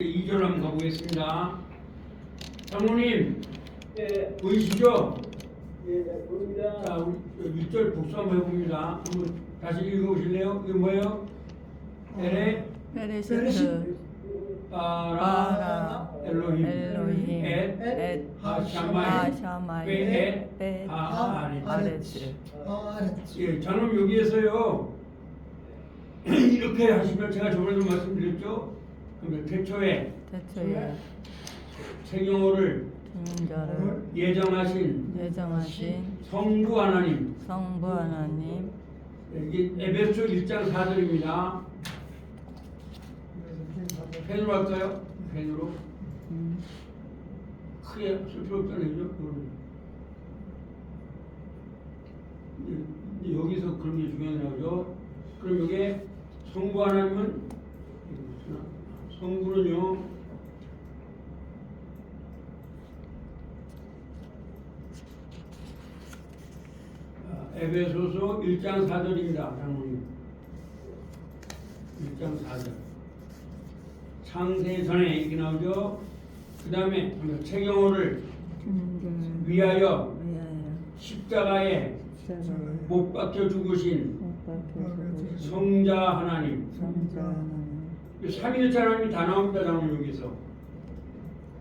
2절 한번 가보겠습니다. 장모님, 네, 보이시죠? 네, 보입니다. 자, 우리 1절 복수 한번 해봅니다. 한번 다시 읽어보실래요? 이거 뭐예요? 에레, 베레시트 바라, 엘로힘, 엣, 하샤마이, 베, 아레츠. 예, 저는 여기에서요, 이렇게 하시면 제가 저번에도 말씀드렸죠? 그러면 태초에 책용호를 예정하신 성부 하나님, 이게 에베소 1장 4절입니다. 펜으로 할까요? 펜으로. 크게 쓸 필요 없잖아요. 여기서 그런 게 중요하죠. 그럼 이게 성부 하나님은 성부는요, 에베소서 1장 4절입니다. 장모님. 1장 4절. 창세 전에 이렇게 나오죠. 그 다음에 책용호를 위하여 십자가에 못 박혀 죽으신 성자 하나님. 삼위일체 하나님이 다 나옵니다. 장모님 여기서.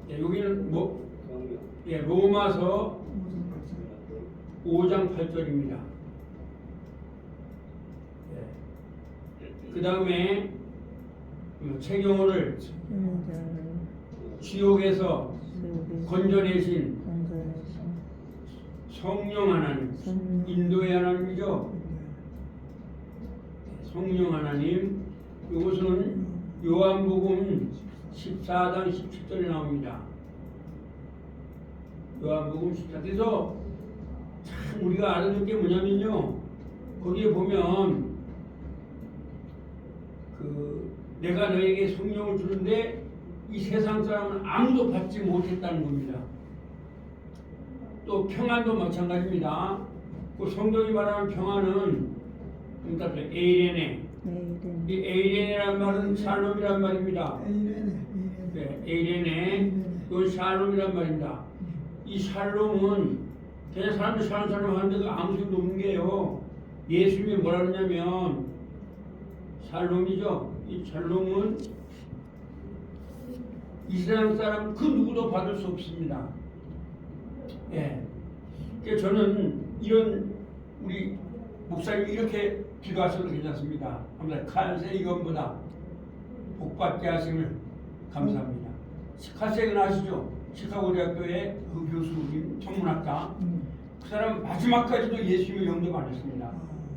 예, 여기는 뭐? 예, 로마서 5장 8절입니다. 예. 그 다음에 책용호를 지옥에서 건져내신 성령 하나님, 인도의 하나님이죠. 성령 하나님. 이것은 요한복음 14장 17절에 나옵니다. 요한복음 14장. 그래서 참 우리가 알아야 될 게 뭐냐면요, 거기에 보면 내가 너에게 성령을 주는데 이 세상 사람은 아무도 받지 못했다는 겁니다. 또 평안도 마찬가지입니다. 그 성경이 말하는 평안은 그러니까 에이레네. 이 에이레네란 말은 샬롬이란 말입니다. 네, 에이레네. 이건 샬롬이란 말입니다. 이 샬롬은 그냥 사람들 사는 사람 하는데 그 아무 소용도 없는 게요. 예수님이 뭐라 그러냐면 샬롬이죠. 이 샬롬은 이 세상 사람 그 누구도 받을 수 없습니다. 예. 그러니까 저는 이런 우리 목사님이 이렇게 기도하셔도 괜찮습니다. 아무튼 칼세 이건보다 복받게 하심을 감사합니다. 칼세는 아시죠? 시카고 대학교의 그 교수님 천문학자. 그 사람 마지막까지도 예수님을 영접 안 했습니다.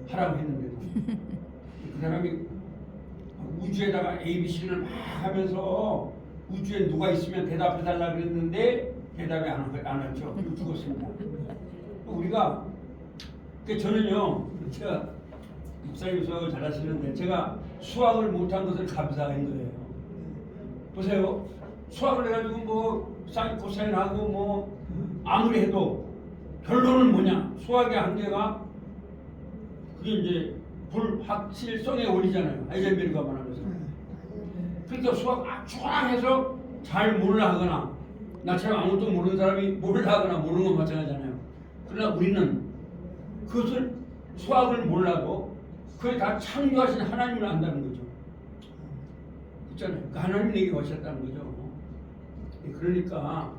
하라고 했는데도. 그 사람이 우주에다가 ABC를 막 하면서 우주에 누가 있으면 대답해달라 그랬는데 대답이 안 했죠. 그리고 죽었습니다. 우리가 저는요, 제가 목사님 수학을 잘하시는데 제가 수학을 못한 것을 감사한 거예요. 보세요. 수학을 해가지고 뭐 사인 코사인 하고 뭐 아무리 해도 결론은 뭐냐? 수학의 한계가 그게 이제 불확실성의 원리잖아요. 아이젠베르가 말하면서. 그러니까 수학 초랑해서 잘 몰라 하거나 나처럼 아무것도 모르는 사람이 몰라 하거나 모르는 건 마찬가지잖아요. 그러나 우리는 그것을 수학을 몰라도 그걸 다 창조하신 하나님을 안다는 거죠. 있잖아요. 그 하나님에게 오셨다는 거죠. 그러니까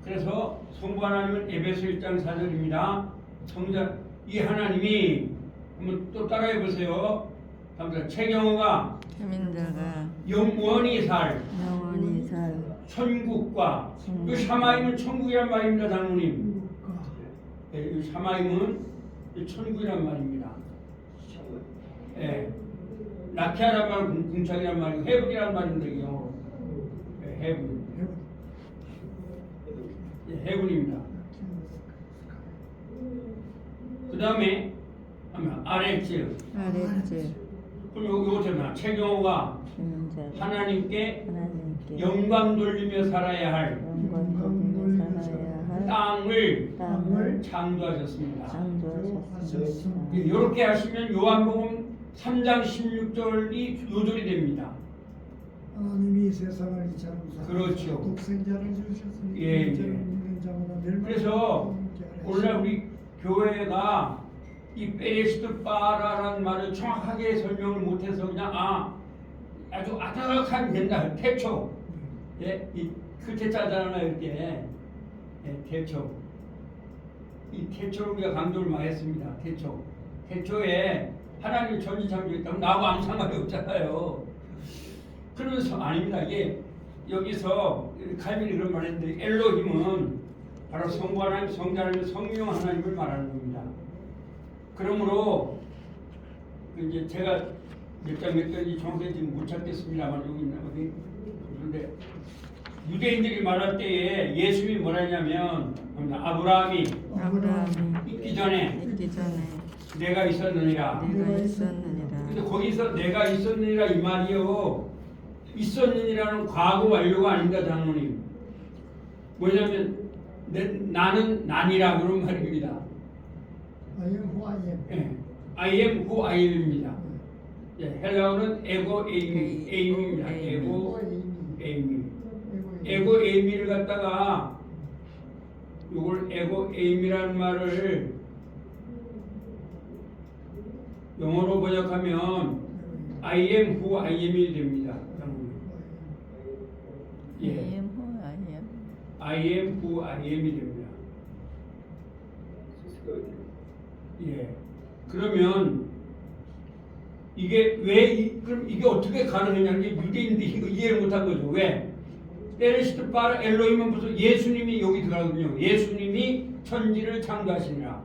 그래서 성부 하나님은 에베소 1장 4절입니다. 성자 이 하나님이 한번 또 따라해 보세요. 다음부터 최경호가 영원히 살 천국과 이 샤마임은 천국이란 말입니다. 장모님. 이 샤마임은 천국이란 말입니다. 예. 라키아란 말은 궁창이란 말이고 헤븐이란 말인데 영어로. 헤븐. 헤븐입니다. 그 다음에 아레츠. 그럼 요거잖아. 최경호가 하나님께 영광 돌리며 살아야 할 땅을 창조하셨습니다. 이렇게 하시면 요한복음 3장 16절이 요절이 됩니다. 하나님이 세상을 이처럼 그렇죠. 독생자를 주셨으니 예, 인자를 예. 믿는 자마다 멸망하지 그래서 않게 하라. 오늘날 우리 교회가 이 페레시드 바라라는 말을 정확하게 설명을 못해서 그냥 아주 아득한 옛날 태초, 그 태자잖아요 이렇게. 태초. 이 태초를 우리가 강조를 많이 했습니다. 태초에 하나님이 전지창조했다면 나하고 아무 상관이 없잖아요. 그러면서 아닙니다. 이게 여기서 칼빈이 그런 말을 했는데 엘로힘은 바로 성부 하나님, 성자 하나님, 성령 하나님을 말하는 겁니다. 그러므로 이제 제가 몇 장이 정확히 지금 못 찾겠습니다만 여기 있나 어디 그런데 유대인들이 말할 때에 예수님이 뭐라 했냐면 아브라함이 있기 전에 내가 있었느니라. 근데 거기서 내가 있었느니라 이 말이요. 있었느니라는 과거 완료가 아닙니다, 장로님. 뭐냐면 나는 난이라 그런 말입니다. I am who I am입니다. 헬라어는 에고 에임입니다. 에고 에이미를 갖다가 이걸 에고 에임이라는 말을 영어로 번역하면 I am who I am이 됩니다. I am who I am이 됩니다. 그러면 이게 그럼 이게 어떻게 가능했냐는 게 유대인들이 이거 이해를 못한 거죠. 왜? 페레시드 바라 엘로힘은 무슨 예수님이 여기 들어가거든요. 예수님이 천지를 창조하시니라.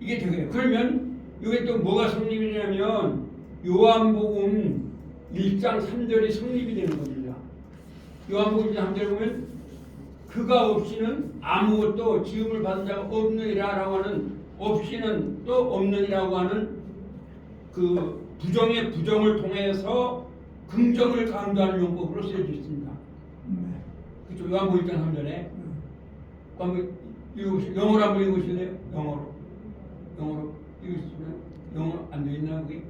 이게 되게요. 그러면 이게 또 뭐가 성립이냐면 요한복음 1장 3절이 성립이 되는 겁니다. 요한복음 1장 3절에 보면 그가 없이는 아무것도 지음을 받은 자가 없느니라라고 하는 없이는 또 없느니라고 하는 그 부정의 부정을 통해서 긍정을 강조하는 용법으로 쓰여져 있습니다. 그렇죠. 요한복음 1장 3절에 한번 읽어보시죠. 영어로 한번 읽으실래요? 영어로 읽으시면 영어 안 돼 있나 거기?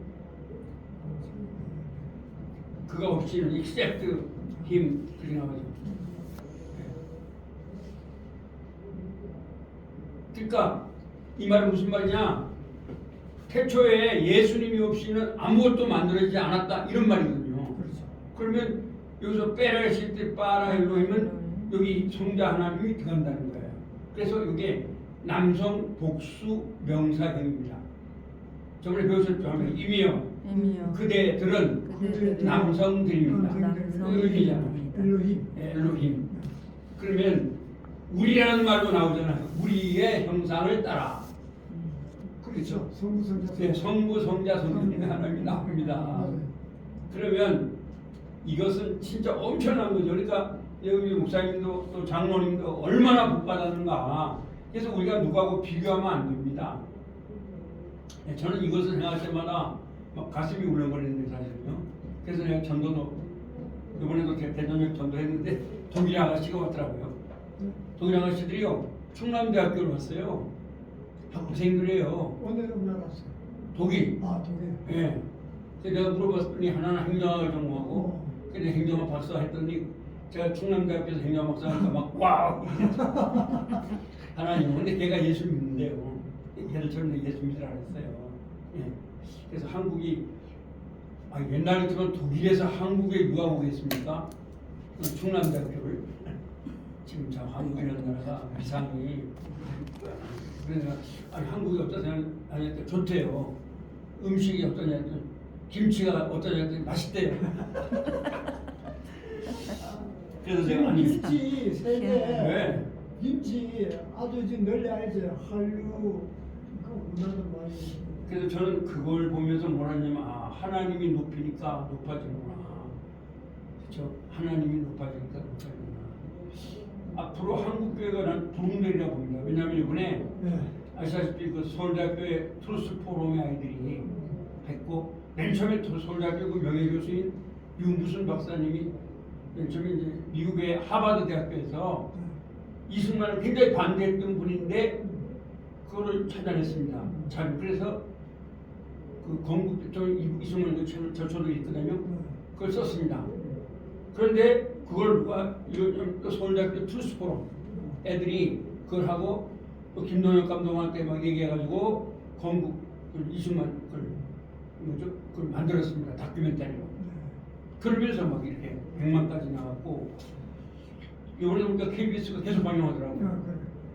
그가 없이는 except him 그렇게 나오죠. 그러니까 이 말은 무슨 말이냐? 태초에 예수님이 없이는 아무것도 만들어지지 않았다 이런 말이거든요. 그렇죠. 그러면 여기서 페레시드 바라 엘로힘은 여기 성자 하나님이 들어간다는 거예요. 그래서 이게 남성 복수 명사형입니다. 저번에 배우셨죠? 이미요. 그대들은 남성들입니다. 엘로힘. 그러면 우리라는 말도 나오잖아요. 우리의 형상을 따라. 그렇죠. 성부, 성자, 성령이 하나님이 나옵니다. 그러면 이것은 진짜 엄청난 거죠. 그러니까 여기 목사님도 또 장로님도 얼마나 복 받았는가. 그래서 우리가 누구하고 비교하면 안 됩니다. 저는 이것을 생각할 때마다 막 가슴이 울렁거리는데 사실은요. 그래서 내가 전도도 이번에도 대전역 전도했는데 독일 아가씨가 왔더라고요. 독일 아가씨들이요 충남대학교를 왔어요. 학부생들이에요. 오늘은 나갔어요. 독일. 독일. 예. 그래서 내가 물어봤더니 하나는 행정학을 전공하고 근데 행정학 박사 했더니 제가 충남대학교에서 행정학 박사 하니까 막 와우 하나님 근데 걔가 예수 믿는데요. 걔들처럼 예수 믿으라 그랬어요. 예. 그래서 한국이 옛날에 들은 독일에서 한국에 유학 오겠습니까? 충남대학교를 지금 참 한국이라는 나라가 위상이 그래서 한국이 어떠냐 하니까 좋대요. 음식이 어떠냐 했더니 김치가 어떠냐 했더니 맛있대요. 그래서 제가 김치 세계 네. 김치 아주 지금 널리 알죠. 한류 그 문화는 많이. 그래서 저는 그걸 보면서 뭐라냐면 하나님이 높이니까 높아지는구나. 그렇죠? 하나님이 높아지니까 높아지는구나. 앞으로 한국교회가 난 부흥되리라 봅니다. 왜냐하면 이번에 아시다시피 그 서울대학교의 트루스 포럼의 아이들이 했고 맨 처음에 서울대학교 그 명예교수인 유무순 박사님이 맨 처음에 이제 미국의 하버드 대학교에서 이승만을 굉장히 반대했던 분인데 그거를 찾아냈습니다. 잘 그래서 그 건국 저 이승만 그 저도 있거든요. 그걸 썼습니다. 그런데 그걸 누가 또 서울대학교 투스포럼 애들이 그걸 하고 또 김동혁 감독한테 막 얘기해가지고 건국 이승만 그걸 만들었습니다. 다큐멘터리로. 그러면서 막 이렇게 100만까지 나왔고 이번에 보니까 KBS가 계속 방영하더라고요.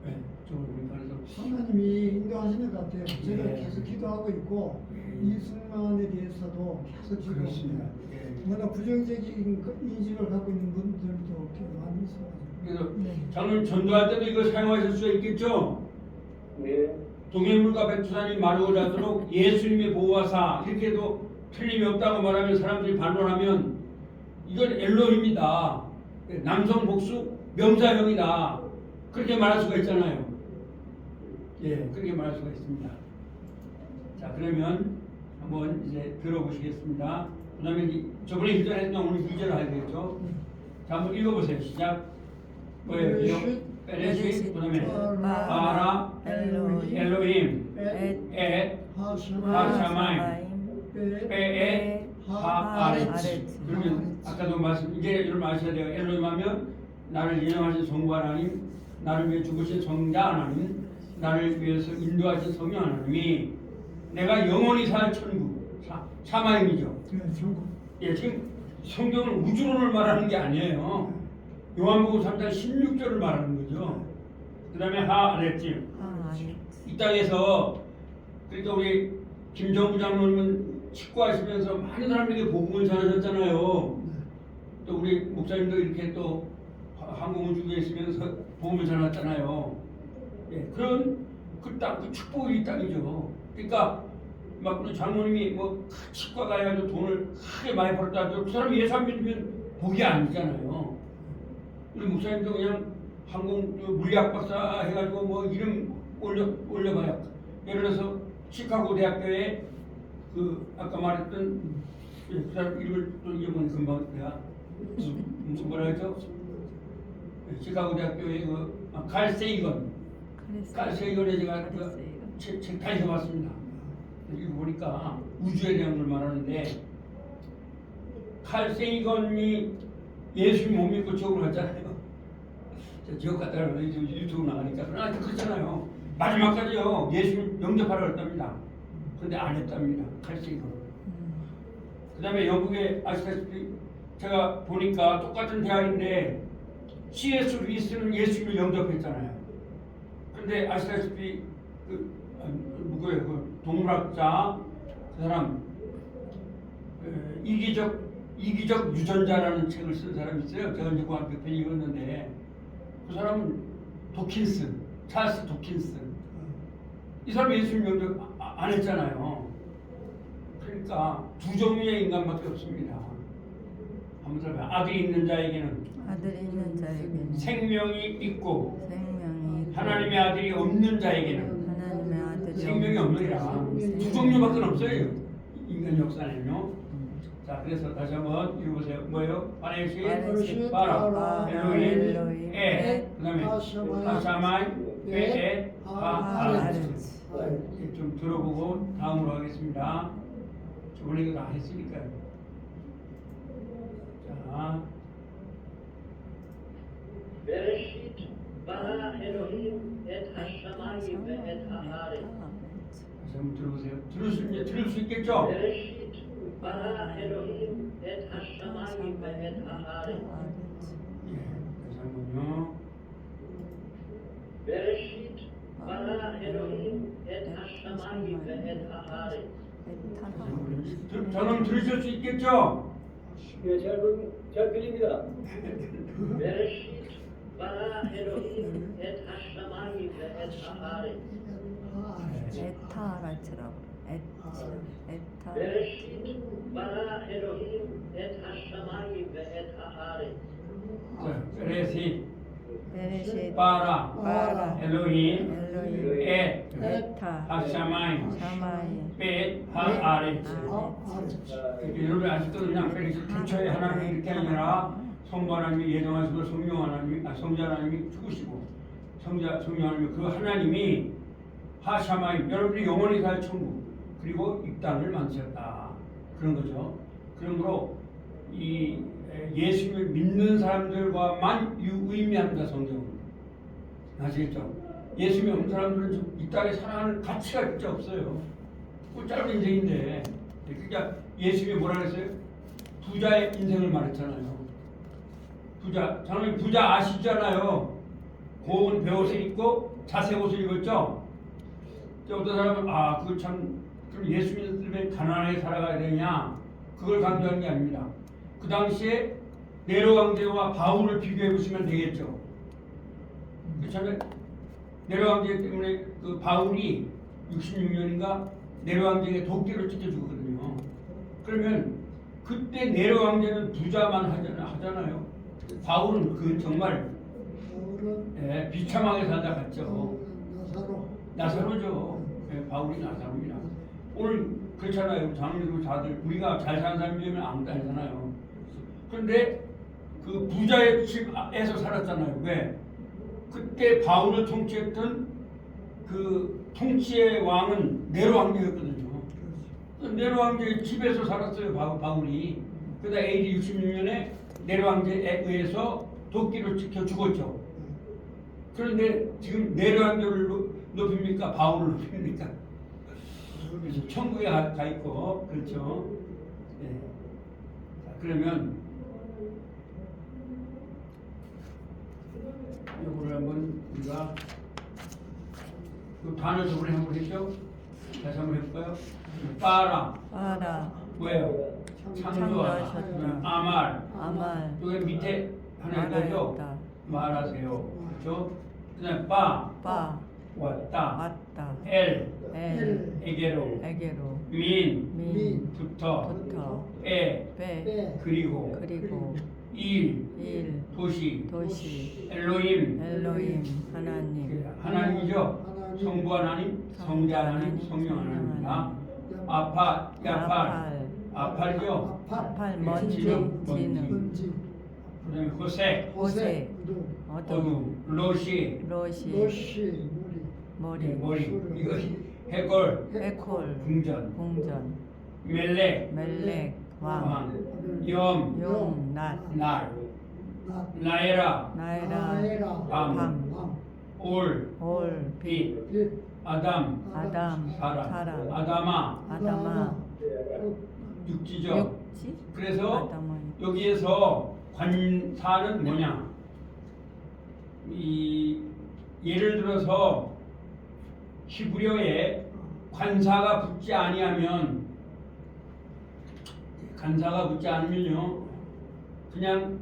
네, 저걸 보니까 그래서 하나님이 인도하시는 것 같아요. 제가 예. 계속 기도하고 있고 이승만에 대해서도 계속 그렇습니다. 기도합니다. 예. 워낙 부정적인 인식을 갖고 있는 분들도 꽤 많이 있어요. 그래서 네. 장로님 전도할 때도 이거 사용하실 수 있겠죠? 네. 동해물과 백두산이 마르고 자도록 예수님의 보호하사 이렇게도 틀림이 없다고 말하면 사람들이 반론하면 이건 엘로힘이다. 남성 복수 명사형이다. 그렇게 말할 수가 있잖아요. 예, 그렇게 말할 수가 있습니다. 자, 그러면 한번 이제 들어보시겠습니다. 그 다음에 저번에 1절 했던 오늘 2절 해야 되겠죠? 자, 한번 읽어보세요. 시작. 뭐예요? 베레시, 그 다음에 바라, 엘로힘, 엣, 하샤마임, 베에, 하아레츠. 그러면 아까도 말씀 이제 이런 말 하셔야 돼요. 엘로힘 하면 나를 인정하신 성부 하나님, 나를 위해 죽으신 성자 하나님, 나를 위해서 인도하신 성령 하나님이 내가 영원히 살 천국 사마임이죠. 네, 전국. 예, 지금 성경은 우주론을 말하는 게 아니에요. 요한복음 3장 16절을 말하는 거죠. 그 다음에 하아레츠. 이 땅에서 그러니까 우리 김정부 장로님은 치과하시면서 많은 사람들에게 복음을 전하셨잖아요. 또 우리 목사님도 이렇게 또 항공우주에 있으면서 복음을 전했잖아요. 예, 그런 그 축복이 이 땅이죠. 그러니까 막 우리 장로님이 뭐 치과 가야지고 돈을 크게 많이 벌었다 하죠. 그 사람이 예수 안 믿으면 복이 아니잖아요. 우리 목사님도 그냥 항공 물리학 박사 해가지고 뭐 이름 올려봐요. 예를 들어서 시카고 대학교에 그 아까 말했던 그 사람 이름을 또 이름은 금방 내가 무슨 뭐라 했죠? 시카고 대학교에 칼 세이건에 제가 책 다 읽어봤습니다. 이거 보니까 우주에 대한 걸 말하는데 칼 세이건이 예수님 못 믿고 지옥으로 갔잖아요. 지옥 갔다가 유튜브 나가니까 그렇잖아요. 마지막까지요 예수님 영접하러 갔답니다. 근데 안 했답니다. 칼 세이건. 그 다음에 영국에 아시다시피 제가 보니까 똑같은 대학인데 C.S. 루이스는 예수님을 영접했잖아요. 근데 아시다시피 누구예요? 그 동물학자 그 사람 이기적 유전자라는 책을 쓴 사람이 있어요. 제가 이제 고등학교 때 읽었는데 그 사람은 찰스 도킨스. 이 사람 예수님 영접 안 했잖아요. 그러니까 두 종류의 인간밖에 없습니다. 한번 들어봐요. 아들이 있는 자에게는 생명이 있고 하나님의 아들이 없는 자에게는 생명이 없느니라. 두 종류밖에 없어요. 인간 역사는요. 자, 그래서 다시 한번 읽어보세요. 뭐예요? 바레시, 바라, 엘로힘, 에, 그 다음에 하샤마이, 베에, 하아레츠. 좀 들어보고 다음으로 하겠습니다. 저번에 이거 다 했으니까요. 자, בראשית ברא אלוהים את השמיים ואת הארץ. 다시 한번 들어보세요. 들을 수 있겠죠? בראשית ברא אלוהים את השמיים ואת הארץ. 예, 다시 한번요. בראשית ברא אלוהים את השמיים ואת הארץ. 저는 들으실 수 있겠죠? 예, 잘 들립니다. בראשית ברא אלוהים את השמיים ואת הארץ. בראשית ברא אלוהים את השמיים ואת הארץ. 베레시, 바라, 엘로힘, 에, 하샤마이, 베, 하아레츠. 여러분 아직도 그냥 베레시 근처에 하나님이 이렇게 아니라 성부 하나님이 예정하시고 성령 하나님이 성자 하나님이 죽으시고 성령 하나님이 그 하나님이 하샤마임 여러분이 영원히 살 천국 그리고 이 땅을 만드셨다 그런 거죠. 그러므로 예수를 믿는 사람들과만 의미합니다. 성경은. 아시겠죠? 예수 믿는 사람들은 이 땅에 살아가는 가치가 진짜 없어요. 그 짧은 인생인데. 그러니까 예수님이 뭐라 그랬어요? 부자의 인생을 말했잖아요. 부자, 저는 부자 아시잖아요. 고운 베옷을 입고 자색 옷을 입었죠. 어떤 사람은 그거 참 그럼 예수 믿는 가난하게 살아가야 되냐? 그걸 강조하는 게 아닙니다. 그 당시에 네로 황제와 바울을 비교해 보시면 되겠죠. 그렇잖아요. 네로 황제 때문에 그 바울이 66년인가 네로 황제에게 도끼를 찢겨 주거든요. 그러면 그때 네로 황제는 부자만 하잖아요. 바울은 그 정말 비참하게 살다 갔죠. 나사로죠. 바울이 나사로입니다. 오늘 그렇잖아요. 장로들 다들 우리가 잘 사는 사람이면 아무도 아니잖아요. 그런데 그 부자의 집에서 살았잖아요. 왜? 그때 바울을 통치했던 그 통치의 왕은 네로 황제였거든요. 네로 황제의 집에서 살았어요. 바울이. 그러다 AD 66년에 네로 황제에 의해서 도끼로 찍혀 죽었죠. 그런데 지금 네로 황제를 높입니까? 바울을 높입니까? 그래서 천국에 가 있고 그렇죠. 네. 자, 그러면 이거를 한번 우리가 그 단어 저번에 한번 했죠? 다시 한번 해볼까요? 빠라 뭐예요? 창조하다. 아말 여기 밑에 하나 있죠? 말하세요. 그렇죠? 그다음 빠 왔다. 엘 에게로 민 붙어 빼 그리고 일 도시 엘로힘 하나님이죠. 성부 하나님, 성자 하나님, 성령 하나님입니다. 아팔이죠. 먼지. 그다음에 호색, 어둠, 로시, 머리. 이거 해골, 궁전, 멜렉, 왕, 염, 날, 나에라, 밤, 올, 빛, 아담, 사람, 아다마, 육지죠. 그래서 여기에서 관사는 뭐냐? 예를 들어서 히브리어에 관사가 붙지 않으면요, 그냥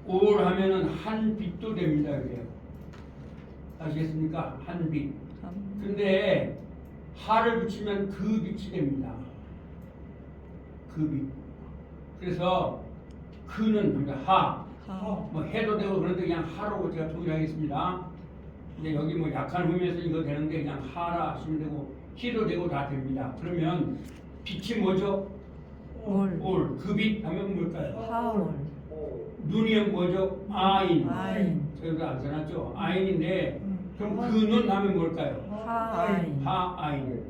올 하면은 한 빛도 됩니다. 그래요. 아시겠습니까? 한 빛. 근데 하를 붙이면 그 빛이 됩니다. 그 빛. 그래서 그는 뭐 해도 되고 그런데 그냥 하로 제가 통일하겠습니다. 근데 여기 뭐 약한 의미에서 이거 되는데 그냥 하라 하시면 되고 희도 되고 다 됩니다. 그러면 빛이 뭐죠? 올. 그 빛 하면 뭘까요? 눈이 뭐죠? 아인. 저희도 안 써놨죠? 아인인데 그럼 그 눈 하면 뭘까요? 하아인.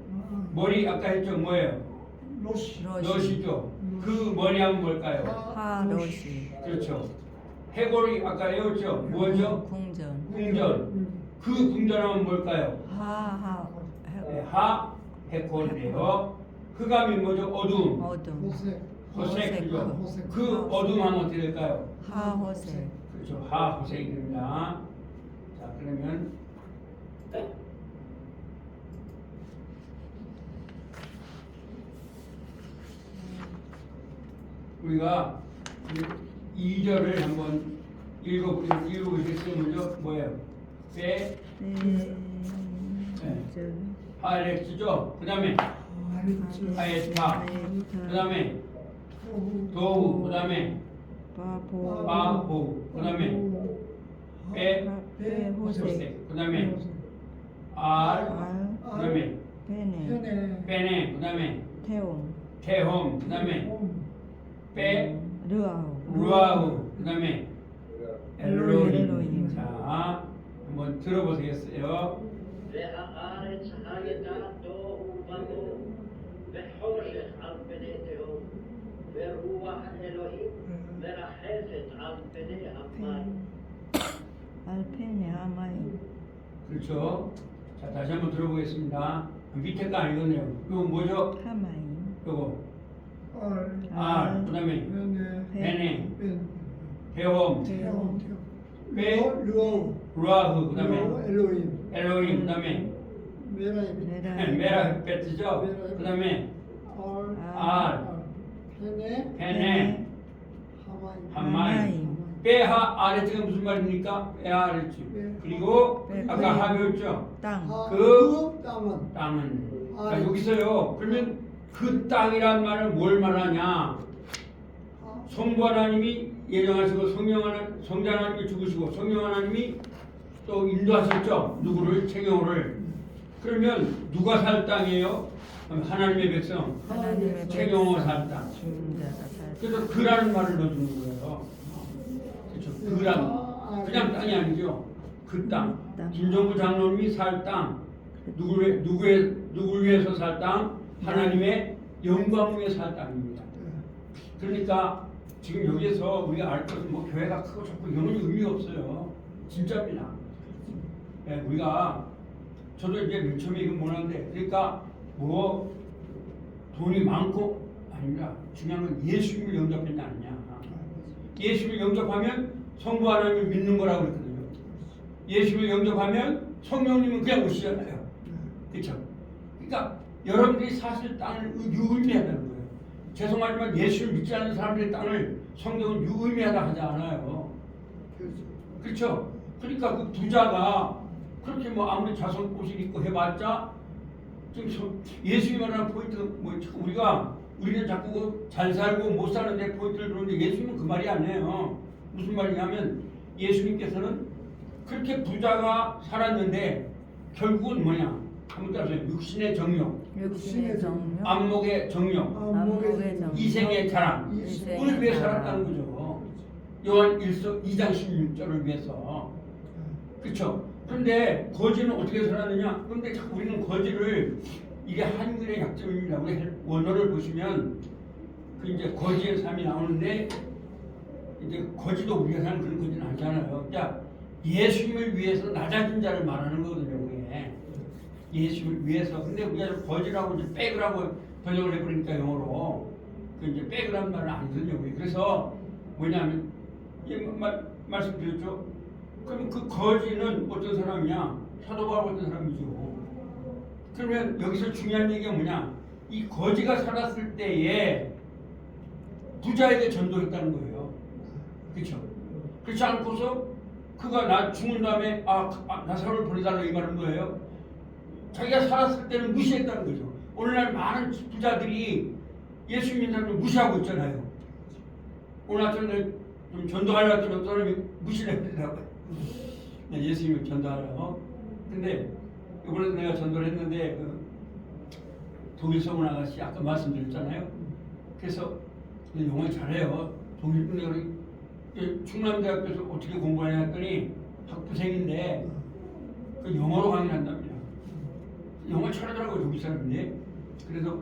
머리 아까 했죠? 뭐예요? 러시죠. 그 머리 하면 뭘까요? 하로시. 그렇죠. 해골이 아까 외웠죠? 뭐죠? 궁전. 그 궁전하면 뭘까요? 해골이에요. 흑암이 뭐죠? 어둠. 호색. 그죠? 그 어둠 하면 어떻게 될까요? 하호색. 그렇죠. 하호색이 됩니다. 자, 그러면 우리가 2절을 한번 읽어보시겠어요? 먼저 뭐예요? 하렉스죠? 그 다음에 하에타, 그 다음에 도후, 그 다음에 바보, 그 다음에 호색, 그 다음에 그 다음에 베네, 그 다음에 테홈, 그 다음에 루아후, 그 다음에 엘로힘. 자, 한번 들어보시겠어요? והארץ הייתה תוהו ובוהו וחושך על פני תהום ורוח אלוהים מרחפת על פני המים. 알펜의 하마임. 그렇죠. 자, 다시 한번 들어보겠습니다. 밑에가 아니거든요. 이거 뭐죠? 하마임. 이거 알, R, 그다음에 베네, 베네, 벤, 헤엄, 태영, 베, 루아우, 루아흐, 그다음에 엘로힘, 엘로힘, 그다음에 메라임, 메라베트죠. 그다음에 R, 페네, 베네, 한마임. 빼하 아래쪽은 무슨 말입니까? 빼하 아래쪽. 그리고 아까 하배웠죠. 땅. 그 땅은 땅은. 자, 아래쪽. 여기서요. 그러면 그 땅이란 말은 뭘 말하냐? 성부 하나님이 예정하시고 성자 하나님이 죽으시고 성령 하나님이 또 인도하셨죠. 누구를? 체경호를. 그러면 누가 살 땅이에요? 하나님의 백성. 하나님의 체경호 살 땅. 죽은 자가 살. 그래서 그라는 말을 넣어주는 거예요. 그렇죠. 그란 그냥 땅이 아니죠. 그 땅. 김정부 장로님이 살 땅. 누구를 위해서 살 땅? 하나님의 영광을 위해 살 땅입니다. 그러니까 지금 여기에서 우리가 알 것은 뭐 교회가 크고 좋고 이런 의미가 없어요. 진짜입니다. 네, 우리가 저도 이제 맨 처음에 이거 뭐라는데 그러니까 뭐 돈이 많고 아닙니다. 중요한 건 예수님을 영접했냐 아니냐. 예수를 영접하면 성부 하나님을 믿는 거라고 그랬거든요. 예수를 영접하면 성령님은 그냥 오시잖아요. 그렇죠? 그러니까 여러분들이 사실 땅을 유의미하다는 거예요. 죄송하지만 예수를 믿지 않는 사람들의 땅을 성경은 유의미하다 하지 않아요. 그렇죠? 그러니까 그 부자가 그렇게 뭐 아무리 자손 옷을 입고 해봤자 지금 예수님 말하는 포인트 뭐 우리는 자꾸 잘 살고 못 사는데 포인트를 들었는데 예수님은 그 말이 아니에요. 무슨 말이냐면 예수님께서는 그렇게 부자가 살았는데 결국은 뭐냐? 한번 따라서 육신의 정욕, 육신의 정욕. 안목의 정욕, 안목의 정욕. 이생의 자랑, 이생의 우리를 위해 자랑. 살았다는 거죠. 요한 1서 2장 16절을 위해서. 그렇죠? 그런데 거지는 어떻게 살았느냐? 그런데 자꾸 우리는 거지를 이게 한글의 약점입니다. 우리 원어를 보시면 그 이제 거지의 삶이 나오는데 이제 거지도 우리가 사는 그런 거지는 아니잖아요. 그러니까 예수님을 위해서 낮아진 자를 말하는 거거든요. 그게 예수님을 위해서. 근데 우리가 거지라고 이제 백이라고 번역을 해버리니까 영어로 그 이제 백이라는 말은 아니거든요. 그래서 뭐냐면 말씀드렸죠. 그러면 그 거지는 어떤 사람이냐? 사도 바울 같은 사람이죠. 그러면 여기서 중요한 얘기가 뭐냐? 이 거지가 살았을 때에 부자에게 전도했다는 거예요. 그렇죠? 그렇지 않고서 그가 나 죽은 다음에 나사로를 보내달라 이 말은 뭐예요? 자기가 살았을 때는 무시했다는 거죠. 오늘날 많은 부자들이 예수 믿는 사람을 무시하고 있잖아요. 오늘 아침에 좀 전도하려고 했더니 어떤 사람이 무시를 해버리더라고요. 예수님을 전도하라고. 근데 이번에 내가 전도를 했는데 그 독일 서문 아가씨 아까 말씀드렸잖아요. 그래서 영어 잘해요. 독일 분들이 충남대학교에서 어떻게 공부하냐 했더니 학부생인데 그 영어로 강의한답니다. 영어 잘하더라고요. 독일 사람인데. 그래서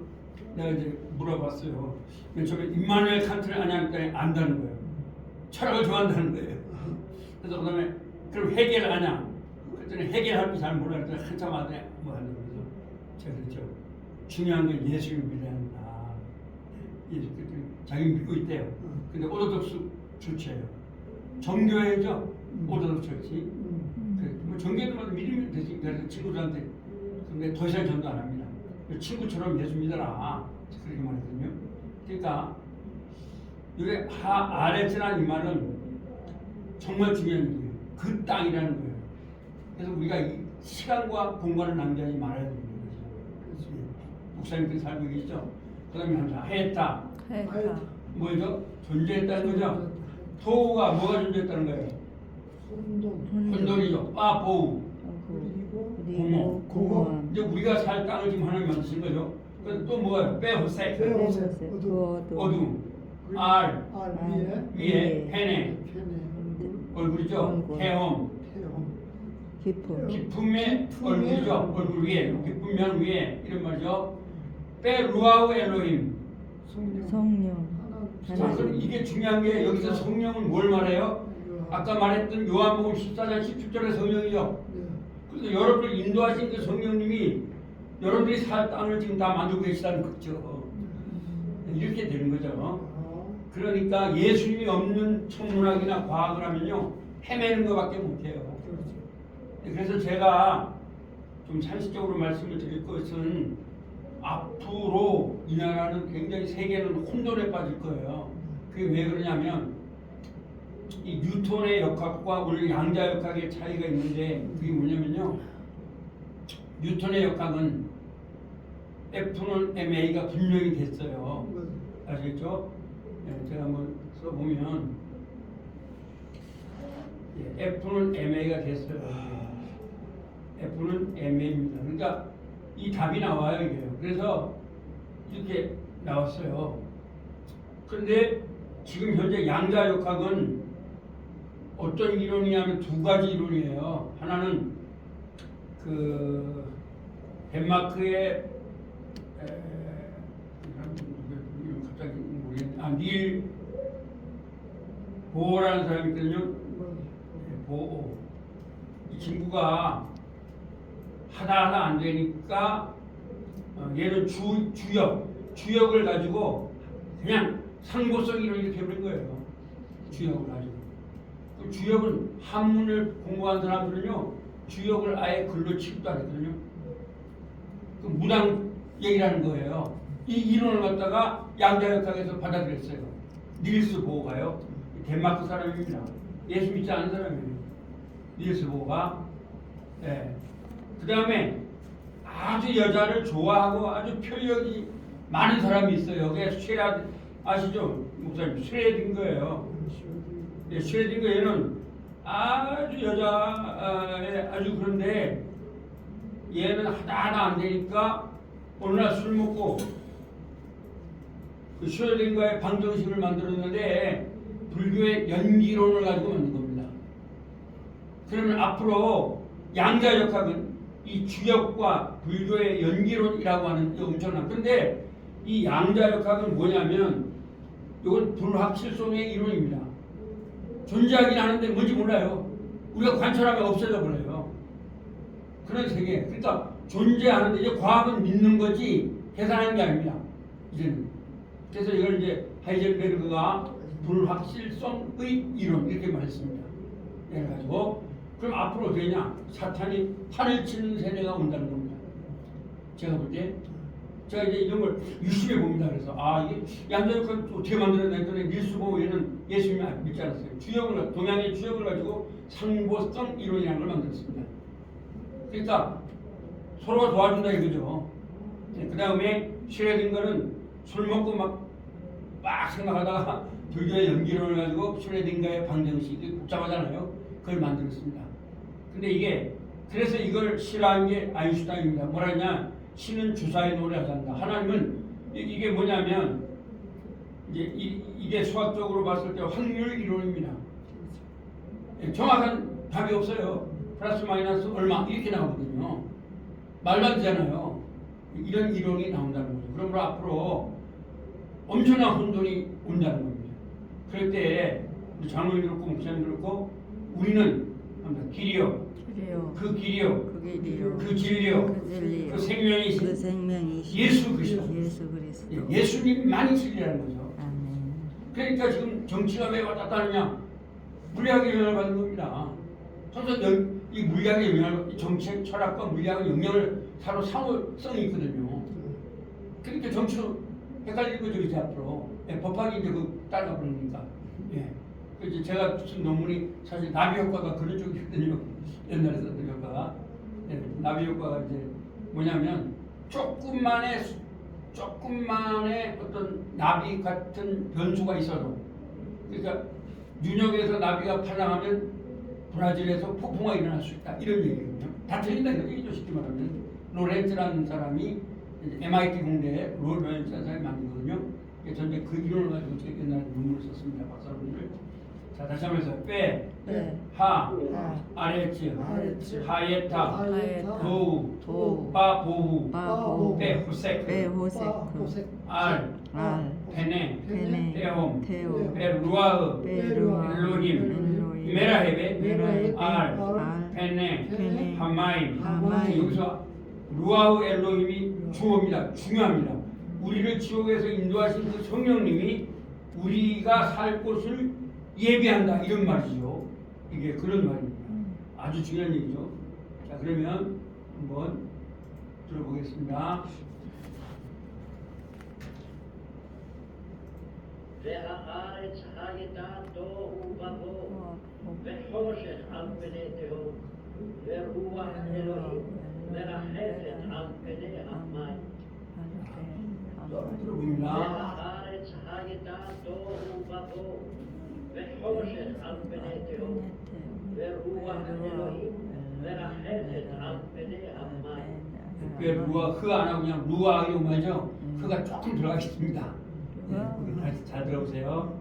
내가 이제 물어봤어요. 맨 처음에 임마누엘 칸트를 아냐 했더니 안다는 거예요. 철학을 좋아한다는 거예요. 그래서 그 다음에 그럼 해겔 아냐? 그랬더니 해겔 할줄 잘 몰라. 그랬더니 한참 안에 뭐 하는 거죠. 제가 그랬죠. 중요한 건 예수를 믿어야 한다. 예수 그랬더니 자기 믿고 있대요. 근데 오르독스 조치예요. 정교회죠. 오르독스 조치. 뭐 정교회도 믿으면 되지. 그래서 친구들한테 근데 더 이상 전도 안 합니다. 친구처럼 예수 믿어라. 그렇게 말했거든요. 그러니까 이게 아레츠라는 이 말은 정말 중요한 얘기예요. 그 땅이라는 거예요. 그래서 우리가 이 시간과 공간을 낭비하지 말아야 됩니다. 목사님께서 살고 계시죠? 그 다음에 항상 했다. 해가. 뭐죠? 존재했다는 거죠? 토우가 뭐가 존재했다는 거예요? 혼돈이죠. 보우. 그리고 공허함. 이제 우리가 살 땅을 지금 하나님 만드신 거죠. 그래서 또 뭐예요? 빼호세. 어둠. 알. 위에. 페네. 얼굴이죠. 태엄. 기쁨. 기쁨의 얼굴이죠. 얼굴 위에. 기쁨면 위에. 이런 말이죠. 빼 루아우 엘로힘. 성령. 자, 그럼 이게 중요한 게 여기서 성령은 뭘 말해요? 아까 말했던 요한복음 14장 17절의 성령이요. 그래서 여러분을 인도하신 그 성령님이 여러분들이 살 땅을 지금 다 만들고 계시다는 거죠. 이렇게 되는 거죠. 그러니까 예수님이 없는 천문학이나 과학을 하면요 헤매는 것밖에 못해요. 그래서 제가 좀 상식적으로 말씀을 드릴 것은 앞으로 이 나라는 굉장히 세계는 혼돈에 빠질 거예요. 그게 왜 그러냐면 이 뉴턴의 역학과 오늘 양자역학의 차이가 있는데 그게 뭐냐면요. 뉴턴의 역학은 F는 ma가 분명히 됐어요. 아시겠죠? 네, 제가 한번 써보면 F는 ma가 됐어요. F는 ma입니다. 그러니까 이 답이 나와요. 이게요. 그래서 이렇게 나왔어요. 그런데 지금 현재 양자역학은 어떤 이론이냐면 두 가지 이론이에요. 하나는 그 덴마크의 갑자기 닐 보어라는 사람이 있거든요. 보어. 이 친구가 하다 안 되니까 얘는 주역을 가지고 그냥 상고성 이론을 이렇게 해버린 거예요. 주역을 가지고. 그 주역은 한문을 공부한 사람들은요 주역을 아예 글로 취급도 안 했거든요. 그 무당 얘기라는 거예요. 이 이론을 갖다가 양자역학에서 받아들였어요. 닐스 보어가요. 덴마크 사람입니다. 예수 믿지 않은 사람이에요. 닐스 보어가. 네. 그 다음에 아주 여자를 좋아하고 아주 표력이 많은 사람이 있어요. 그게 아시죠? 목사님 슈레딩거예요. 네, 슈레딩거 얘는 아주 여자에 아주 그런데 얘는 하다 안 되니까 어느 날 술 먹고 그 슈레딩거의 방정식을 만들었는데 불교의 연기론을 가지고 만든 겁니다. 그러면 앞으로 양자역학은 이 주역과 불교의 연기론이라고 하는 게 엄청난. 근데 이 양자역학은 뭐냐면 이건 불확실성의 이론입니다. 존재하긴 하는데 뭔지 몰라요. 우리가 관찰하면 없어져 버려요. 그런 세계. 그러니까 존재하는데 이제 과학은 믿는 거지 계산하는 게 아닙니다. 이제는. 그래서 이걸 이제 하이젤베르그가 불확실성의 이론 이렇게 말했습니다. 그래가지고 그럼 앞으로 어떻게 되냐? 사탄이 판을 치는 세대가 온다는 겁니다. 제가 볼 때 제가 이제 이런 걸 유심히 봅니다. 그래서 이게 양자역학을 어떻게 만들어냈더니 닐스 보어는 예수님이 믿지 않았어요. 주역을 동양의 주역을 가지고 상보성 이론이라는 걸 만들었습니다. 그러니까 서로가 도와준다 이거죠. 그 다음에 슈레딩거는 술 먹고 막 생각하다가 불교의 연기론을 가지고 슈레딩거의 방정식이 복잡하잖아요. 그걸 만들었습니다. 근데 이게 그래서 이걸 싫어한 게 아인슈타인입니다. 뭐라 했냐? 신은 주사의 노래를 한다. 하나님은 이게 뭐냐면 이제 이게 수학적으로 봤을 때 확률 이론입니다. 정확한 답이 없어요. 플러스 마이너스 얼마 이렇게 나오거든요. 말도 안 되잖아요. 이런 이론이 나온다는 거죠. 그러므로 앞으로 엄청난 혼돈이 온다는 겁니다. 그럴 때 장로님 그렇고 목사님 그렇고 우리는 길이요. 그 길이요. 그 진리요. 그 생명이신 예수 그리스도. 예수님만이 진리라는 거죠. 아멘. 그러니까 지금 정치가 왜 왔다 갔다 하느냐? 물리학의 영향을 받는 겁니다. 그래서 이 물리학의 영향을 정치 철학과 물리학의 영향을 서로 상호성이 있거든요. 그러니까 정치도 헷갈릴 거죠 이제 앞으로. 법학이 이제 그 따라가 버리니까. 그래서 제가 쓴 논문이 사실 나비 효과가 그런 쪽이거든요. 옛날에 썼던 효과가. 나비 효과가 이제 뭐냐면 조금만의 어떤 나비 같은 변수가 있어도, 그러니까 뉴욕에서 나비가 팔랑하면 브라질에서 폭풍가 일어날 수 있다 이런 얘기거든요. 다 틀린다는 얘기죠. 쉽게 말하면 로렌츠라는 사람이 MIT 공대에 로렌츠라는 사람이 만든 거거든요. 전에 그 이론을 가지고 제가 옛날에 논문을 썼습니다. 박사론을. 자, 다시 한번 해서 빼, 빼, 하, 하, 아래지, 아래지, 하예타, 하예타, 도우, 도, 빠, 보우, 바보, 빼, 호색, 빼, 호세크, 호색, 알, 알, 페네, 페네, 테옴, 테오, 빼, 루아흐, 베루아, 엘로힘, 엘로힘, 메라헤베, 메라헤베, 알, 알, 페네, 페네, 하마임. 하마임. 여기서 루아흐 엘로힘이 주어입니다. 중요합니다. 우리를 지옥에서 인도하신 그 성령님이 우리가 살 곳을 예비한다 이런 말이죠. 이게 그런 말입니다. 아주 중요한 얘기죠. 자, 그러면 한번 들어보겠습니다. והארץ הייתה תוהו ובוהו וחושך על פני תהום ורוח אלוהים מרחפת על פני המים. 들어봅니다. והארץ הייתה תוהו ובוהו וחושך על פני תהום ורוח אלוהים מרחפת על פני המים. 왜 루아 흐 안 하고 그냥 루아 이런 말이죠. 흐가 조금 들어가겠습니다. 네, 거기 다시 잘 들어보세요.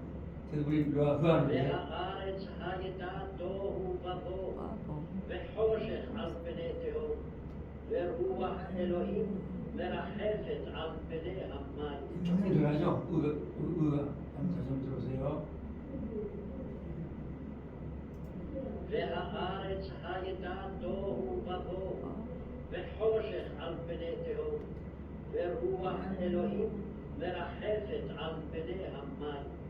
그래서 우리 루아 흐 하는데 והארץ הייתה תוהו ובוהו וחושך על פני תהום ורוח אלוהים מרחפת על פני המים. 조금 들어가죠. 으가 한번 다시 한번 들어보세요. והארץ הייתה תוהו ובוהו וחושך על פני תהום ורוח אלוהים מרחפת על פני המים.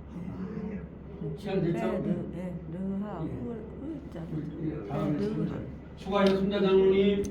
시간 됐죠? 르하, 훌자. 다음에 수고하셨습니다, 장로님.